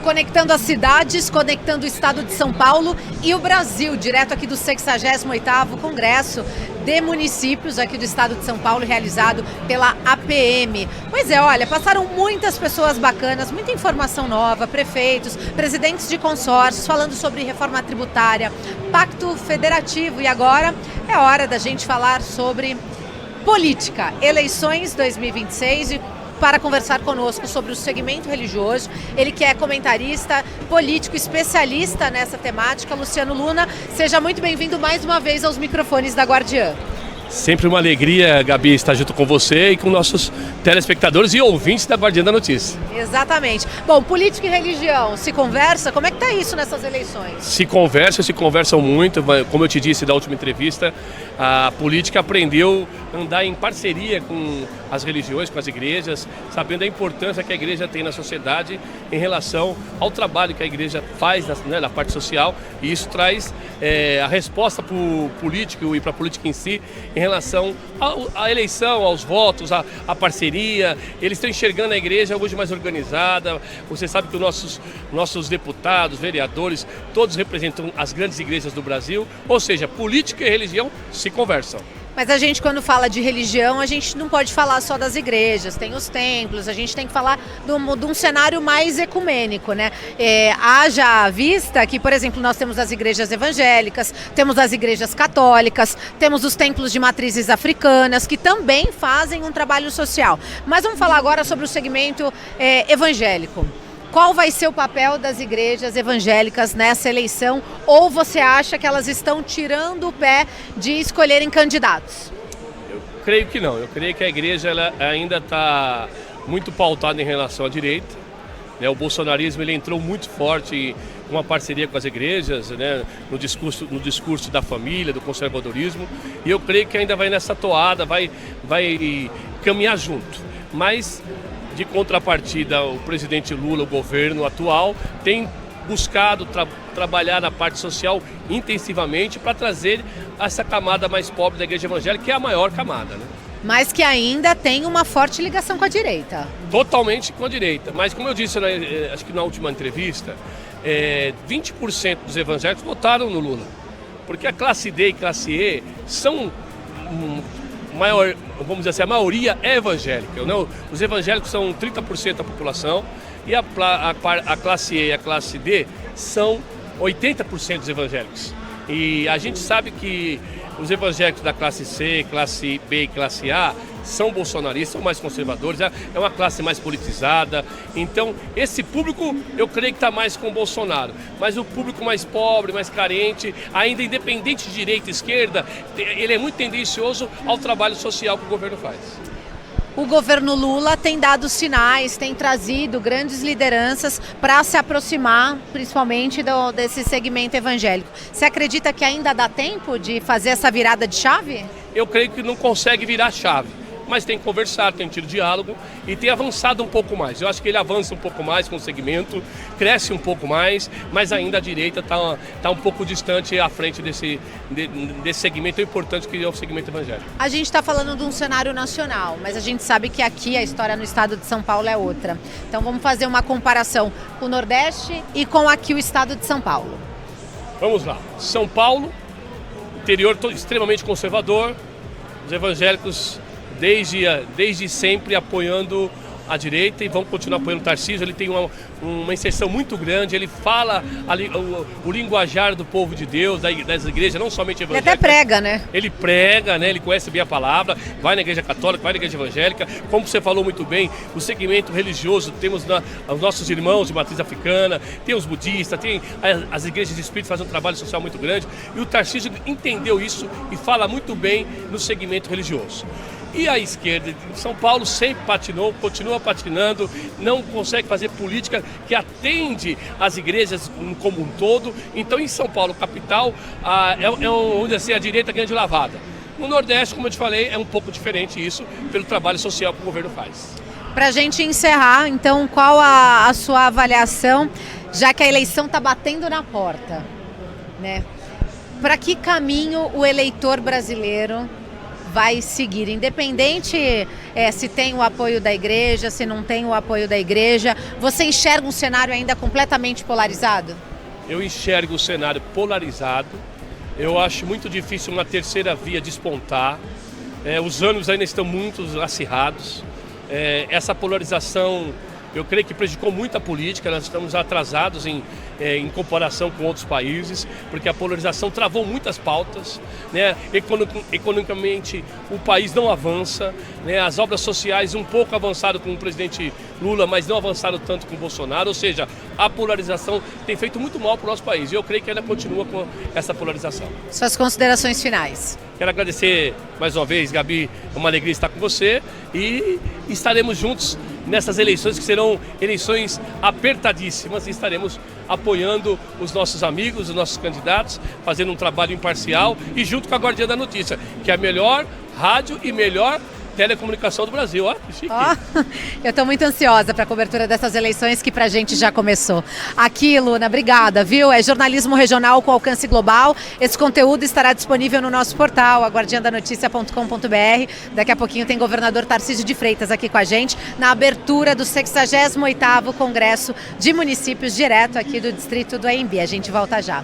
conectando as cidades, conectando o estado de São Paulo e o Brasil, direto aqui do 68º Congresso de Municípios aqui do estado de São Paulo, realizado pela APM. Pois é, olha, passaram muitas pessoas bacanas, muita informação nova, prefeitos, presidentes de consórcios, falando sobre reforma tributária, pacto federativo, e agora é hora da gente falar sobre política, eleições 2026, e para conversar conosco sobre o segmento religioso, ele que é comentarista, político, especialista nessa temática, Luciano Luna. Seja muito bem-vindo mais uma vez aos microfones da Guardiã. Sempre uma alegria, Gabi, estar junto com você e com nossos telespectadores e ouvintes da Guardiã da Notícia. Exatamente. Bom, política e religião, se conversa? Como é que está isso nessas eleições? Se conversam muito. Como eu te disse da última entrevista, a política aprendeu a andar em parceria com as religiões, com as igrejas, sabendo a importância que a igreja tem na sociedade em relação ao trabalho que a igreja faz na parte social, e isso traz a resposta para o político e para a política em si em relação à eleição, aos votos, à parceria. Eles estão enxergando a igreja hoje mais organizada. Você sabe que os nossos deputados, vereadores, todos representam as grandes igrejas do Brasil, ou seja, política e religião se conversam. Mas a gente, quando fala de religião, a gente não pode falar só das igrejas, tem os templos, a gente tem que falar de um cenário mais ecumênico, né? Haja vista que, por exemplo, nós temos as igrejas evangélicas, temos as igrejas católicas, temos os templos de matrizes africanas, que também fazem um trabalho social. Mas vamos falar agora sobre o segmento evangélico. Qual vai ser o papel das igrejas evangélicas nessa eleição? Ou você acha que elas estão tirando o pé de escolherem candidatos? Eu creio que não. Eu creio que a igreja ela ainda está muito pautada em relação à direita, né? O bolsonarismo ele entrou muito forte em uma parceria com as igrejas, né? no discurso da família, do conservadorismo. E eu creio que ainda vai nessa toada, vai caminhar junto. Mas, de contrapartida, o presidente Lula, o governo atual, tem buscado trabalhar na parte social intensivamente para trazer essa camada mais pobre da igreja evangélica, que é a maior camada, né? Mas que ainda tem uma forte ligação com a direita. Totalmente com a direita. Mas, como eu disse, acho que na última entrevista, 20% dos evangélicos votaram no Lula. Porque a classe D e classe E são vamos dizer assim, a maioria é evangélica, não? Os evangélicos são 30% da população e a classe E e a classe D são 80% dos evangélicos. E a gente sabe que os evangélicos da classe C, classe B e classe A são bolsonaristas, são mais conservadores, é uma classe mais politizada. Então, esse público, eu creio que está mais com o Bolsonaro. Mas o público mais pobre, mais carente, ainda independente de direita e esquerda, ele é muito tendencioso ao trabalho social que o governo faz. O governo Lula tem dado sinais, tem trazido grandes lideranças para se aproximar, principalmente desse segmento evangélico. Você acredita que ainda dá tempo de fazer essa virada de chave? Eu creio que não consegue virar chave, mas tem conversado, tem tido diálogo e tem avançado um pouco mais. Eu acho que ele avança um pouco mais com o segmento, cresce um pouco mais, mas ainda a direita está um pouco distante à frente desse segmento importante que é o segmento evangélico. A gente está falando de um cenário nacional, mas a gente sabe que aqui a história no estado de São Paulo é outra. Então vamos fazer uma comparação com o Nordeste e com aqui o estado de São Paulo. Vamos lá. São Paulo, interior extremamente conservador, os evangélicos desde sempre apoiando a direita e vão continuar apoiando o Tarcísio. Ele tem uma inserção muito grande, ele fala o linguajar do povo de Deus, das igrejas, não somente evangélicas. Ele até prega, né? Ele prega, né? Ele conhece bem a palavra, vai na igreja católica, vai na igreja evangélica. Como você falou muito bem, o segmento religioso, temos os nossos irmãos de matriz africana, tem os budistas, tem as igrejas de espírito fazem um trabalho social muito grande. E o Tarcísio entendeu isso e fala muito bem no segmento religioso. E a esquerda de São Paulo sempre patinou, continua patinando, não consegue fazer política que atende às igrejas como um todo. Então, em São Paulo, capital, vamos dizer assim, a direita ganha de lavada. No Nordeste, como eu te falei, é um pouco diferente isso, pelo trabalho social que o governo faz. Para a gente encerrar, então, qual a sua avaliação, já que a eleição está batendo na porta, né? Para que caminho o eleitor brasileiro vai seguir, independente se tem o apoio da igreja, se não tem o apoio da igreja. Você enxerga um cenário ainda completamente polarizado? Eu enxergo o cenário polarizado. Eu acho muito difícil uma terceira via despontar. Os ânimos ainda estão muito acirrados. Essa polarização, eu creio que prejudicou muito a política. Nós estamos atrasados em comparação com outros países, porque a polarização travou muitas pautas, né? Economicamente o país não avança, né? As obras sociais um pouco avançaram com o presidente Lula, mas não avançaram tanto com o Bolsonaro, ou seja, a polarização tem feito muito mal para o nosso país e eu creio que ainda continua com essa polarização. Suas considerações finais. Quero agradecer mais uma vez, Gabi, é uma alegria estar com você e estaremos juntos nessas eleições que serão eleições apertadíssimas e estaremos apoiando os nossos amigos, os nossos candidatos, fazendo um trabalho imparcial e junto com a Guardiã da Notícia, que é a melhor rádio e melhor telecomunicação do Brasil. Ó, que chique. Eu estou muito ansiosa para a cobertura dessas eleições que pra gente já começou. Aqui, Luna, obrigada, viu? É jornalismo regional com alcance global. Esse conteúdo estará disponível no nosso portal, aguardiandanoticia.com.br. Daqui a pouquinho tem governador Tarcísio de Freitas aqui com a gente na abertura do 68º Congresso de Municípios, direto aqui do distrito do AMB. A gente volta já.